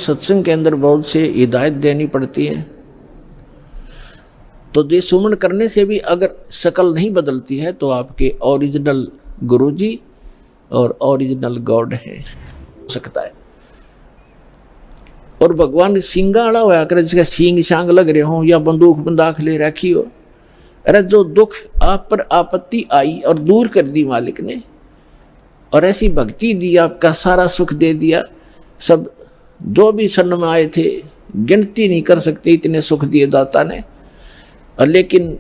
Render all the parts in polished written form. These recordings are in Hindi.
सत्संग के अंदर बहुत से हिदायत देनी पड़ती है। तो ये सुमन करने से भी अगर शक्ल नहीं बदलती है तो आपके ओरिजिनल गुरुजी और ओरिजिनल गॉड है हो सकता है। और भगवान सिंगाड़ा होया करे, जिसका सींग सांग लग रहे हो या बंदूक बंदाख ले रखी हो, अरे जो दुख आप पर आपत्ति आई और दूर कर दी मालिक ने, और ऐसी भक्ति दी, आपका सारा सुख दे दिया। सब जो भी शरण में आए थे गिनती नहीं कर सकते इतने सुख दिए दाता ने। और लेकिन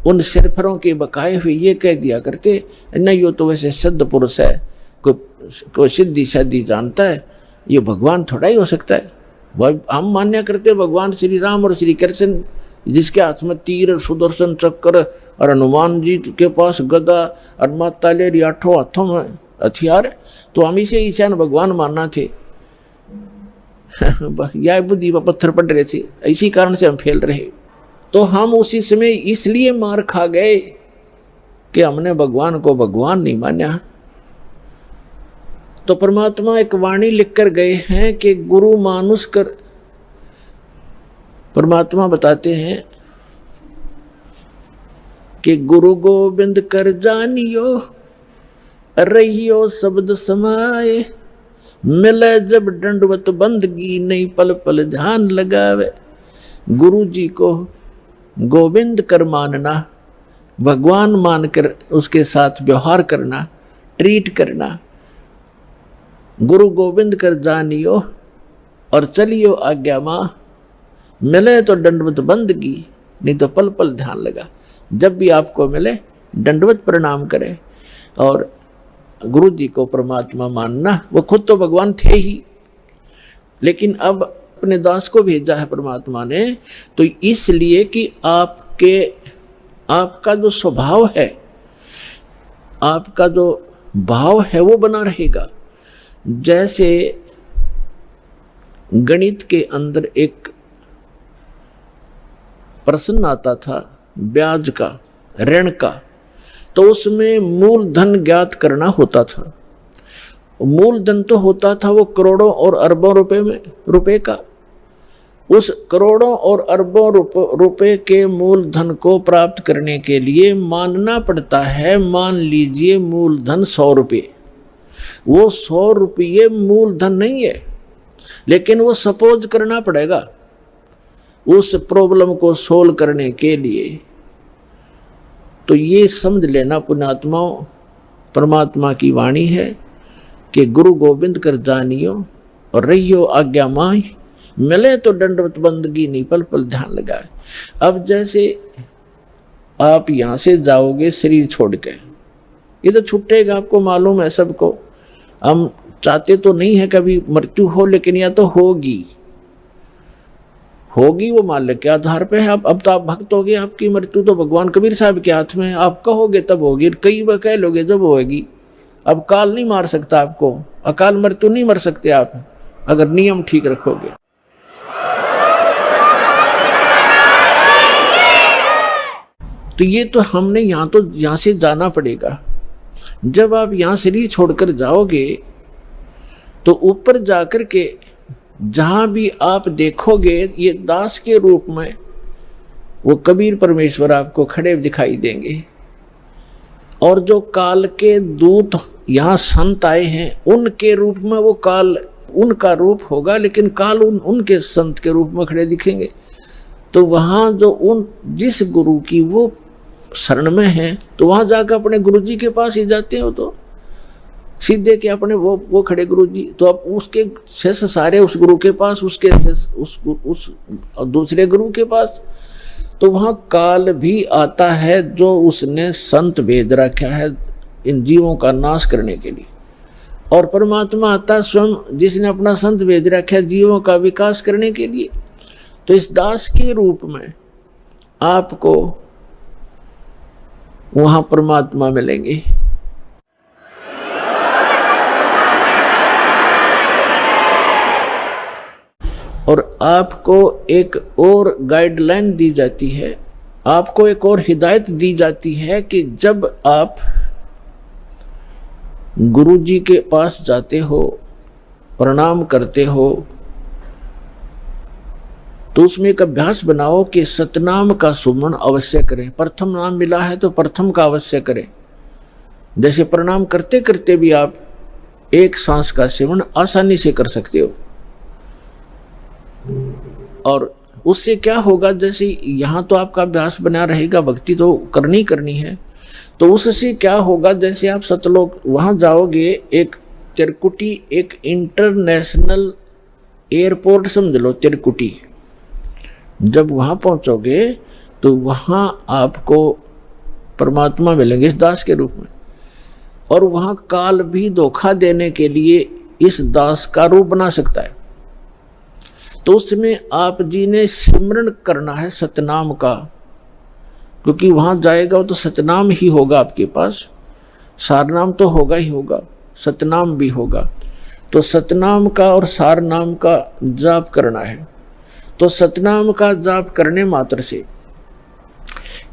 उन सिरफरों के बकाए हुए ये कह दिया करते, नहीं यो तो वैसे सिद्ध पुरुष है, कोई सिद्धि शादी जानता है, ये भगवान थोड़ा ही हो सकता है। वह हम मान्य करते भगवान श्री राम और श्री कृष्ण, जिसके हाथ में तीर, सुदर्शन चक्र, और हनुमान जी के पास गदा, और माता ले आठों हाथों में हथियार, तो हम इसे ईशान भगवान मानना थे। यह बुद्धि पर पत्थर पड़ रहे थे, इसी कारण से हम फैल रहे। तो हम उसी समय इसलिए मार खा गए कि हमने भगवान को भगवान नहीं माना। तो परमात्मा एक वाणी लिख कर गए हैं कि गुरु मानुष कर, परमात्मा बताते हैं कि गुरु गोविंद कर जानियो, रहियो शब्द समाए, मिले जब दंडवत बंदगी, नहीं पल पल ध्यान लगावे। गुरु जी को गोविंद कर मानना, भगवान मानकर उसके साथ व्यवहार करना, ट्रीट करना। गुरु गोविंद कर जानियो और चलियो आज्ञा माँ, मिले तो दंडवत बंदगी, नहीं तो पल पल ध्यान लगा। जब भी आपको मिले दंडवत प्रणाम करें और गुरु जी को परमात्मा मानना। वो खुद तो भगवान थे ही, लेकिन अब अपने दास को भेजा है परमात्मा ने, तो इसलिए कि आपका जो स्वभाव है, आपका जो भाव है वो बना रहेगा। जैसे गणित के अंदर एक प्रश्न आता था ब्याज का, ऋण का, तो उसमें मूलधन ज्ञात करना होता था। मूलधन तो होता था वो करोड़ों और अरबों रुपए का। उस करोड़ों और अरबों रुपए के मूलधन को प्राप्त करने के लिए मानना पड़ता है, मान लीजिए मूलधन 100 रुपये। वो 100 रुपये मूलधन नहीं है, लेकिन वो सपोज करना पड़ेगा उस प्रॉब्लम को सोल्व करने के लिए। तो ये समझ लेना पुण्यात्माओं, परमात्मा की वाणी है कि गुरु गोविंद कर जानियो और रहियो आज्ञा माही, मिले तो दंडवत बंदगी, नहीं पल पल ध्यान लगाए। अब जैसे आप यहाँ से जाओगे शरीर छोड़ के, ये तो छूटेगा, आपको मालूम है सबको। हम चाहते तो नहीं है कभी मृत्यु हो, लेकिन यह तो होगी वो मालिक के आधार पे है। अब तो आप भक्त हो गए, आपकी मृत्यु तो भगवान कबीर साहब के हाथ में है। आप कहोगे तब होगी, कई बार कह लोगे जब होगी। अब काल नहीं मार सकता आपको, अकाल मृत्यु नहीं मर सकते आप, अगर नियम ठीक रखोगे। तो ये तो हमने यहाँ से जाना पड़ेगा। जब आप यहाँ शरीर छोड़कर जाओगे तो ऊपर जाकर के जहाँ भी आप देखोगे ये दास के रूप में वो कबीर परमेश्वर आपको खड़े दिखाई देंगे। और जो काल के दूत यहाँ संत आए हैं उनके रूप में वो काल उनका रूप होगा, लेकिन काल उनके संत के रूप में खड़े दिखेंगे। तो वहाँ जो जिस गुरु की वो शरण में है, तो वहाँ जाकर अपने गुरु जी के पास ही जाते हो, तो सीधे के अपने वो खड़े गुरु जी, तो अब उसके शेष सारे उस गुरु के पास, उसके शेष उस दूसरे गुरु के पास। तो वहाँ काल भी आता है जो उसने संत भेज रखा है इन जीवों का नाश करने के लिए, और परमात्मा आता स्वयं जिसने अपना संत भेज रखा है जीवों का विकास करने के लिए। तो इस दास के रूप में आपको वहाँ परमात्मा मिलेंगे। और आपको एक और गाइडलाइन दी जाती है, आपको एक और हिदायत दी जाती है कि जब आप गुरु जी के पास जाते हो, प्रणाम करते हो, तो उसमें एक अभ्यास बनाओ कि सतनाम का सुमरण अवश्य करें। प्रथम नाम मिला है तो प्रथम का अवश्य करें। जैसे प्रणाम करते करते भी आप एक सांस का सेवन आसानी से कर सकते हो। और उससे क्या होगा, जैसे यहाँ तो आपका अभ्यास बना रहेगा, भक्ति तो करनी है, तो उससे क्या होगा, जैसे आप सतलोक वहाँ जाओगे, एक तिरकुटी एक इंटरनेशनल एयरपोर्ट समझ लो तिरकुटी। जब वहाँ पहुँचोगे तो वहाँ आपको परमात्मा मिलेंगे इस दास के रूप में, और वहाँ काल भी धोखा देने के लिए इस दास का रूप बना सकता है। तो उसमें आप जी ने सिमरन करना है सतनाम का, क्योंकि वहाँ जाएगा तो सतनाम ही होगा आपके पास, सारनाम तो होगा ही होगा, सतनाम भी होगा। तो सतनाम का और सारनाम का जाप करना है। तो सतनाम का जाप करने मात्र से,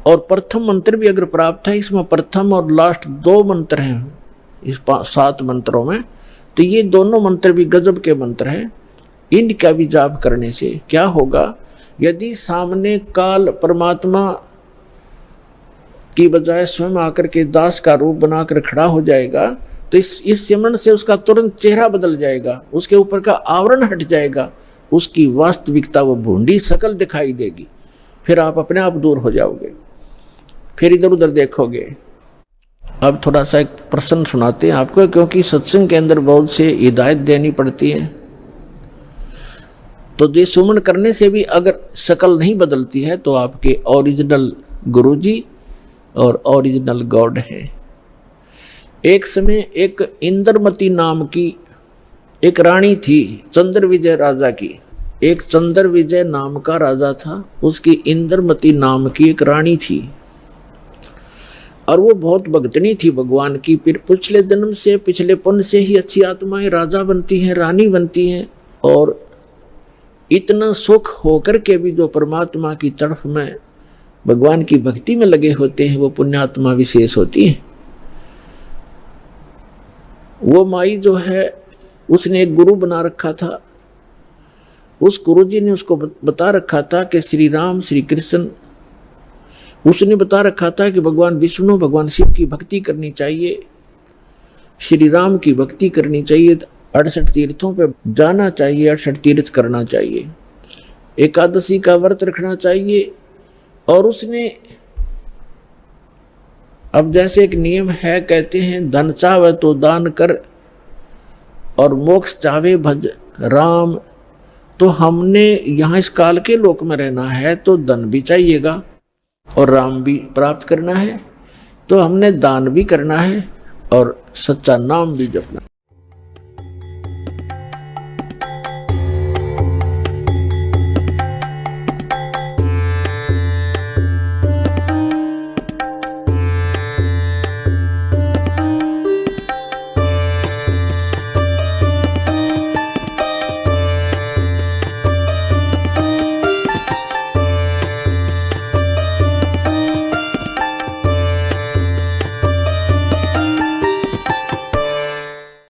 और प्रथम मंत्र भी अगर प्राप्त है, इसमें प्रथम और लास्ट 2 मंत्र हैं इस 7 मंत्रों में, तो ये दोनों मंत्र भी गजब के मंत्र हैं। इनका भी जाप करने से क्या होगा, यदि सामने काल परमात्मा की बजाय स्वयं आकर के दास का रूप बनाकर खड़ा हो जाएगा, तो इस सिमरन से उसका तुरंत चेहरा बदल जाएगा, उसके ऊपर का आवरण हट जाएगा, उसकी वास्तविकता वो भूंडी शकल दिखाई देगी। फिर आप अपने आप दूर हो जाओगे, फिर इधर उधर देखोगे। अब थोड़ा सा एक प्रश्न सुनाते हैं आपको, क्योंकि सत्संग के अंदर बहुत से हिदायत देनी पड़ती है। तो ये सुमन करने से भी अगर शकल नहीं बदलती है तो आपके ओरिजिनल गुरुजी और ओरिजिनल गॉड है। एक समय एक इंद्रमती नाम की एक रानी थी, चंद्र विजय राजा की। एक चंद्र विजय नाम का राजा था, उसकी इंद्रमती नाम की एक रानी थी, और वो बहुत भक्तनी थी भगवान की। फिर पिछले जन्म से, पिछले पुण्य से ही अच्छी आत्माएं राजा बनती हैं, रानी बनती हैं, और इतना सुख होकर के भी जो परमात्मा की तरफ में भगवान की भक्ति में लगे होते हैं, वो पुण्यात्मा विशेष होती है। वो माई जो है, उसने एक गुरु बना रखा था। उस गुरुजी ने उसको बता रखा था कि श्री राम श्री कृष्ण, उसने बता रखा था कि भगवान विष्णु भगवान शिव की भक्ति करनी चाहिए, श्री राम की भक्ति करनी चाहिए, 68 तीर्थों पे जाना चाहिए, 68 तीर्थ करना चाहिए, एकादशी का व्रत रखना चाहिए। और उसने, अब जैसे एक नियम है, कहते हैं धन चाहे तो दान कर और मोक्ष चाहे भज राम। तो हमने यहाँ इस काल के लोक में रहना है तो धन भी चाहिएगा और राम भी प्राप्त करना है, तो हमने दान भी करना है और सच्चा नाम भी जपना।